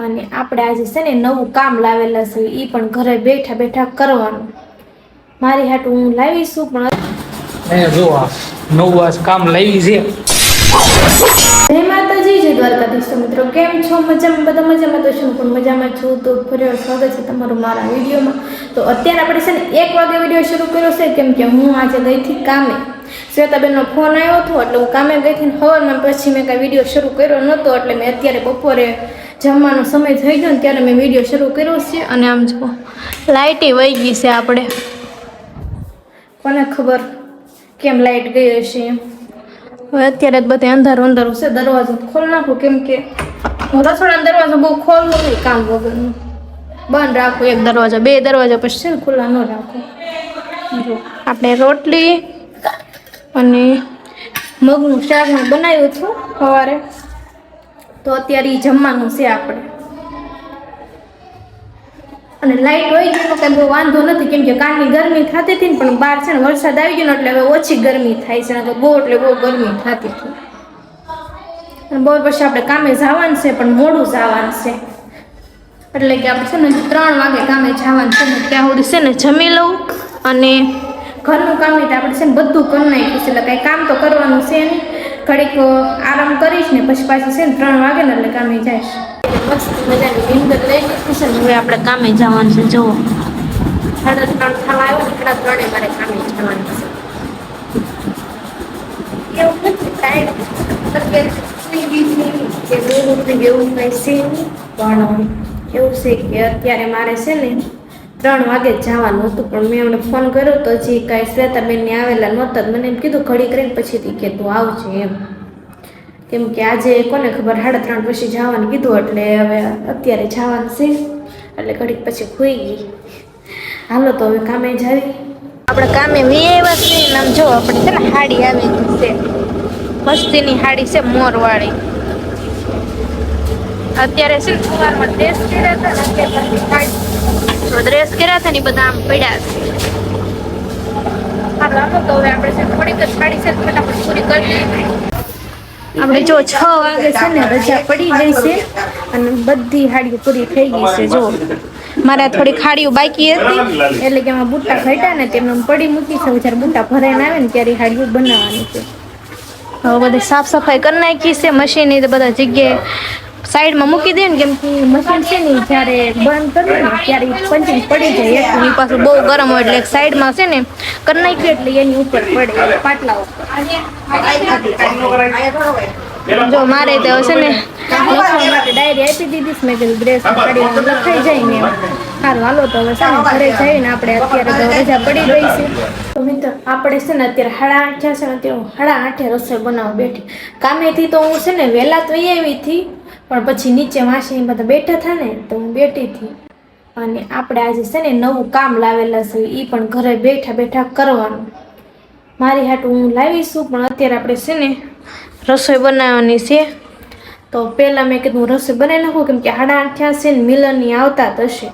અને આપણે આજે છે ને નવું કામ લાવેલા છે, એ પણ ઘરે બેઠા બેઠા કરવાનું. મારી હાટું હું લાવીશું પણ જો આ નવું કામ લાવી છે. જય માતાજી, જય દ્વારકાધીશ. મિત્રો કેમ છો? મજામાં? બધા મજામાં તો છું, પણ મજામાં છું. તો ફરી સ્વાગત છે તમારું મારા વિડીયોમાં. તો અત્યારે આપણે છે ને 1 વાગે વિડીયો શરૂ કર્યો છે, કેમ કે હું આજે ગઈ હતી કામે. શ્વેતાબેનનો ફોન આવ્યો હતો એટલે હું કામે ગઈ હતી. સવારમાં પછી મેં કાંઈ વિડીયો શરૂ કર્યો નહોતો, એટલે મેં અત્યારે બપોરે જમવાનો સમય થઈ ગયો ને ત્યારે મેં વિડીયો શરૂ કર્યો છે. અને આમ જો લાઇટ વહી ગઈ છે. આપણે કોને ખબર કેમ લાઇટ ગઈ હશે એમ. હવે અત્યારે બધે અંધારું અંધારું છે. દરવાજો ખોલ નાખું, કેમ કે રસોડાનો દરવાજો બહુ ખોલવો નહીં કામ વગરનું. બંધ રાખો એક દરવાજો, 2 દરવાજા પછી છે ને ખુલ્લા ન રાખો. જો આપણે રોટલી અને મગનું શાક બનાવ્યું હતું સવારે, તો અત્યારે જમવાનું છે આપણે. અને લાઇટ હોય ગઈ તો કંઈ બહુ વાંધો નથી, કેમ કે કાલની ગરમી થતી હતી ને, પણ બહાર છે ને વરસાદ આવી ગયો એટલે હવે ઓછી ગરમી થાય છે. બહુ એટલે બહુ ગરમી થતી હતી. અને બહુ પછી આપણે કામે જવાનું છે, પણ મોડું જવાનું છે. એટલે કે આપણે છે ને 3 વાગે કામે જવાનું છે ને, ત્યાં સુધી છે ને જમી લઉં અને ઘરનું કામ નહીં આપણે છે ને બધું કરી નાખ્યું છે. એટલે કાંઈ કામ તો કરવાનું છે નહીં. ઘડીક આરામ કરીશ ને પછી પાછી છે ને 3 વાગે ને એટલે કામે જઈશ. મસ્ત મજાની નીંદર લઈ લીધી છે. હવે આપણે કામે જવાનું છે. જુઓ 3:30 થવા આવ્યો ને, 3:30 મારે કામે જવાનું છે. એવું નથી ટાઈમ એવું કંઈ છે નહીં, પણ એવું છે કે અત્યારે મારે છે ને 3 વાગે જવાનું હતું, પણ મેં એમને ફોન કર્યો તો હજી કાંઈ શ્વેતાબેનને આવેલા નહોતા. મને એમ કીધું ઘડી કરીને પછીથી કે તું આવજે એમ, કેમ કે આજે કોને ખબર 3:30 પછી જવાનું કીધું. એટલે હવે અત્યારે જવાનું છે, એટલે ઘડીક પછી ખોઈ ગઈ. હાલો તો હવે કામે જાવી. આપણે કામે આવ્યા છીએ. આમ જો આપણે છે ને હાડી આવી છે, મસ્તીની હાડી છે મોરવાળી. અત્યારે છે ને સવારમાં ડ્રેસ કર્યા હતા ને, ડ્રેસ કર્યા હતા ને બધા આમ પડ્યા છે. હાલો તો હવે આપણે છે થોડીક જ હાડી છે ફટાફટ પૂરી કરી લઈએ. આપણે જો 6 વાગે છે ને રજા પડી ગઈ છે અને બધી હાડીઓ પૂરી થઈ ગઈ છે. જો મારે થોડીક હાડીઓ બાકી હતી, એટલે કે એમાં બુટ્ટા ઘટ્યા ને તેમને પડી મૂકી છે. જ્યારે બુટ્ટા ભરાઈને આવે ને ત્યારે હાડીઓ બનાવવાની છે. હવે બધી સાફ સફાઈ કરી નાખી છે. મશીન બધા જગ્યાએ સાઈડમાં મૂકી દે ને, કેમ કે મશીન છે ને જ્યારે બંધ કરીએ ને ત્યારે પંચિંગ પડી જાય. એની પાછું બહુ ગરમ હોય એટલે એક સાઈડમાં છે ને કરી નાખ્યું એટલે એની ઉપર પડે પાટલા ઉપર. જો મારે તો છે ને લખવા માટે ડાયરી આપી દીધી છે. મેં કીધું ડ્રેસ કાઢીને લખાઈ જાય ને. સારું હાલો તો હવે છે ને ઘરે જઈને આપણે અત્યારે તો રજા પડી ગઈ છે. તો મિત્રો આપણે છે ને અત્યારે 8:30 છે ને, અત્યારે 8:30 રસોઈ બનાવવા બેઠી. કામેથી તો હું છે ને વહેલા તો આવી હતી, પણ પછી નીચે માસી બધા બેઠા હતા ને તો હું બેઠી હતી. અને આપણે આજે છે ને નવું કામ લાવેલા છે, એ પણ ઘરે બેઠા બેઠા કરવાનું. મારી હાટું હું લાવીશું, પણ અત્યારે આપણે છે ને રસોઈ બનાવવાની છે. તો પહેલાં મેં કીધું રસોઈ બનાવી નાખું, કેમ કે 8:30 છે ને મિલનની આવતા થશે.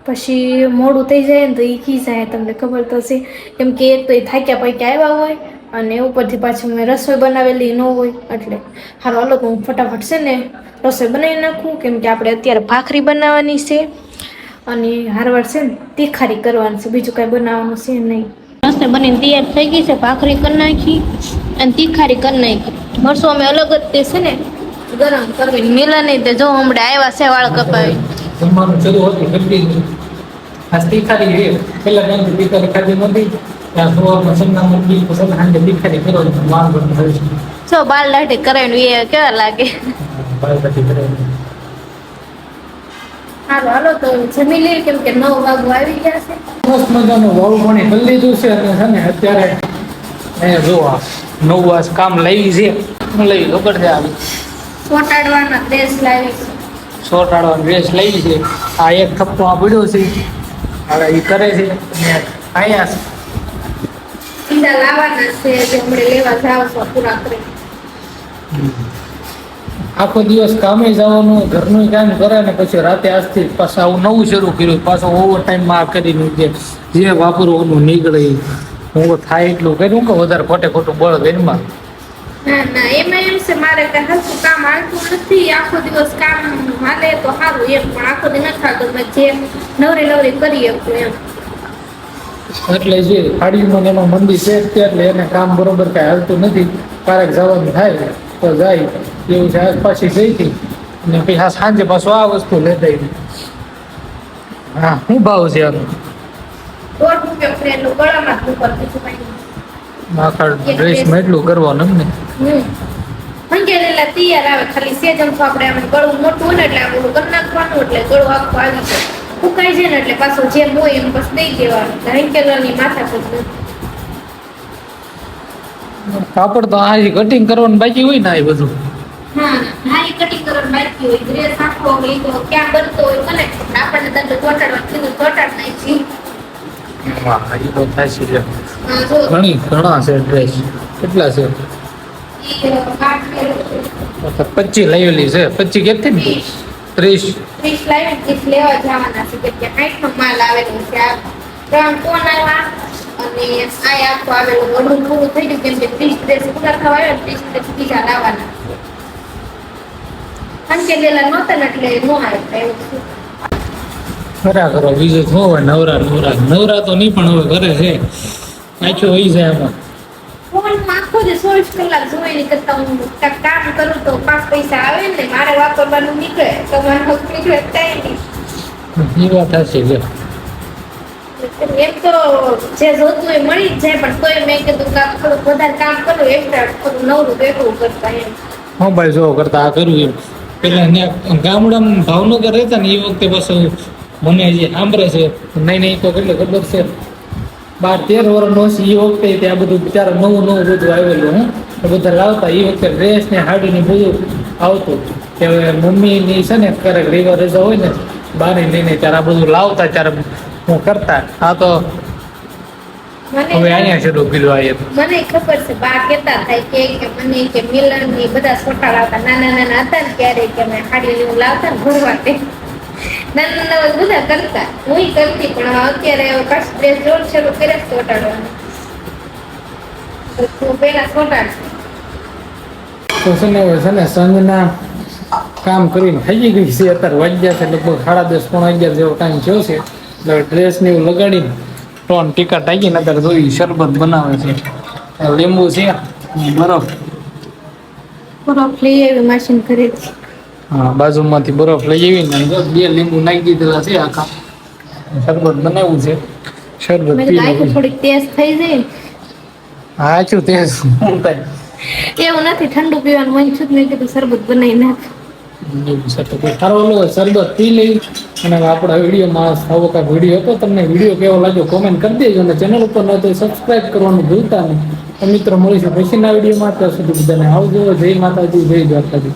પછી મોડું થઈ જાય ને તો એ ખીજાય, તમને ખબર તો છે. કેમ કે એક તો એ થાક્યા પૈક્યા આવ્યા હોય અને ઉપરથી પાછું મેં રસોઈ બનાવેલી ન હોય. એટલે હાલો હાલો તો હું ફટાફટ છે ને રસોઈ બનાવી નાખું, કેમ કે આપણે અત્યારે ભાખરી બનાવવાની છે અને હારવાર છે ને તીખારી કરવાની છે. બીજું કાંઈ બનાવવાનું છે નહીં. રસોઈ બનીને તૈયાર થઈ ગઈ છે. ભાખરી કરી નાખી અને તીખારી કરી નાખી. મરસું અમે અલગ જ તે છે ને ગરમ કરવી. મિલન તે જો હમણાં આવ્યા છે વાળ કપાવી. જમવાનું શરૂ હતું કેટલી આ તીખારી છે. પહેલા ટાઈમ તીખારી ખાધી નથી, ત્યાં સવારમાં સન્ના મૂકી પછી સાંજે તીખારી કરો વાળ બંધ થઈ છે. જો બાલ લાઠી કરાવીને એ કેવા લાગે. બાળ લાઠી કરાવીને હાલો હાલો તો જમી લઈએ, કેમ કે 9 વાગવા આવી ગયા છે. મસ્ત મજાનું વાળું પાણી કરી લીધું છે. અને છે ને અત્યારે અહીંયા જો આ નવું કામ લાવી છે. હું લઈ ખબર છે આવી ચોટાડવાના ડ્રેસ લાવી છે. ચોટાડવાનો ડ્રેસ લાવી છે. આ એક થપ્પો આ પડ્યો છે, હવે એ કરે છે. અને અહીંયા સીધા લાવવાના છે, જે હમણાં લેવા જાવ છો પૂરા કરી. આખો દિવસ કામે જવાનું, ઘરનું કામ કરે ને પછી રાતે આજથી પાછું આવું નવું શરૂ કર્યું. પાછો ઓવર ટાઈમમાં આ કરીને જે વાપરવાનું નીકળે હું થાય એટલું કર્યું કે વધારે ખોટે ખોટું બળ ઘરમાં ના એમાં એમ છે મારે કઈ હલકું કામ હાલતું નથી આખો દિવસ કામ હાલે તો સારું એમ પણ આખો દી નથી હાલતું મેં જે નવરી નવરી કરી શકું એમ એટલે જે ખાડીમાં ને એમાં મંદી છે જ તે એટલે એને કામ બરોબર કઈ હાલતું નથી. ક્યારેક જવાનું થાય તો જાય એવું છે. આજ પાછી ગઈ હતી અને પછી આ સાંજે પાછું આ વસ્તુ લેતા આવી. હા શું ભાવ છે આનો? ₹1.5 ફ્રેન્ડ ગળામાં જ ઉપર બીજું કઈ આખા ડ્રેસમાં એટલું કરવાનું એમ ને? મંગેરેલા તૈયાર આવે ખાલી સેજમ તો આપણે આમ ગળું મોટું હોય ને એટલે આપણે કરી નાખવાનું એટલે ગળું આખું આવી જાય ફૂકાઈ જાય ને એટલે પાછું જેમ હોય એમ બસ દઈ દેવાનું હંકેલરની માથા પર કાપડ તો આ કટિંગ કરવાનું બાકી હોય ને આ બધું. હા હારી કટિંગ કરવાનું બાકી હોય ડ્રેસ આખો હોય તો ક્યાં બનતો હોય કનેક્ટ આપણને દંડ ચોટાડવા કીધું ચોટાડ નાખી વાહ એ તો થાય છે. જો ઘણા છે ડ્રેસ. કેટલા છે? ઈ કાટ મેળો 25 લાવેલી છે. 25 કેટલી ને? 30. 30 લાવીને 30 લેવા જવાના છે કે 60 નો માલ આવેલો છે આ 3 કોણ આવ્યા અને આ આખો આવેલો બધું પૂરું થઈ ગયું કેમ કે 30 ડ્રેસ પૂરા થવા આવ્યા 30 ડ્રેસ બીજા લાવવાના અંકેલેલા નહોતા ને એટલે નો આવ્યા એવું છે ખરા કરો બીજું શું હોય? નવરા તો નહીં પણ હવે ઘરે છે પાછું હોય જાય એમાં. ફોનમાં આખો જે 24 કલાક જોઈ ને કરતા હું કાંઈક કામ કરું તો 5 પૈસા આવે ને મારે વાપરવાનું નીકળે તો મને હક નીકળે થાય નહીં એ વાત હશે છે. એમ તો જે જોતું એ મળી જ જાય પણ તોય મેં કીધું કે થોડુંક વધારે કામ કરું એક્સ્ટ્રા થોડું નવરું બેઠવું કરતા એમ મોબાઈલ જો કરતા આ કરવું એમ. પેલા ત્યાં ગામડામાં ભાવનગર રહેતા ને એ વખતે પાછું મને જે સાંભળે છે નહીં તો કેટલે ખબર છે 12-13 વર્ષનો છે એ વખતે ત્યાં બધું બિચારા નવું બધું આવેલું એ બધા લાવતા એ વખતે ડ્રેસ ને હાડી ને બધું આવતું કે મમ્મીની છે ને ક્યારેક રવિવાર રજા હોય ને બારી લઈને ત્યારે આ બધું લાવતા ત્યારે હું કરતા. આ તો હવે અહીંયા શરૂ કર્યું આ મને ખબર છે બા કેતા થાય કે મને કે મિલન ની બધા છોટા લાવતા નાના હતા ને ત્યારે કે મેં હાડી લેવું લાવતા ને ભરવા તે નાના બધા કરતા હું કરતી પણ અત્યારે કશ ડ્રેસ જોડ શરૂ કરે ચોટાડવાનું તો પેલા ચોટાડ તો છે ને સંઘના કામ કરીને થઈ ગઈ છે. અત્યારે વાગ્યા છે લગભગ 10:30-11 જેવો ટાઈમ થયો છે એટલે ડ્રેસ ને એવું લગાડીને ટોન ટીકા ટાંકીને અત્યારે જોઈ શરબત બનાવે છે. લીંબુ છે બરફ લઈ આવી મશીન ખરીદી હા બાજુમાંથી બરફ લઈ આવીને 2 લીંબુ નાખી દીધેલા છે. આખા શરબત બનાવ્યું છે. શરબત પી આખું થોડીક તેજ થઈ જાય હા શું તે શું થાય એવું નથી ઠંડુ પીવાનું મન છું મેં કીધું શરબત બનાવી નાખ શરબત પી લઈ અને આપણા વિડીયોમાં આવો કાંઈક વિડીયો હતો. તમને વિડીયો કેવો લાગ્યો કોમેન્ટ કરી દેજો અને ચેનલ ઉપર ન તો સબસ્ક્રાઈબ કરવાનું ભૂલતા નહીં. તો મિત્રો મળીશું પછીના વિડીયોમાં. ત્યાં સુધી બધાને આવજો. જય માતાજી, જય દ્વારકાજી.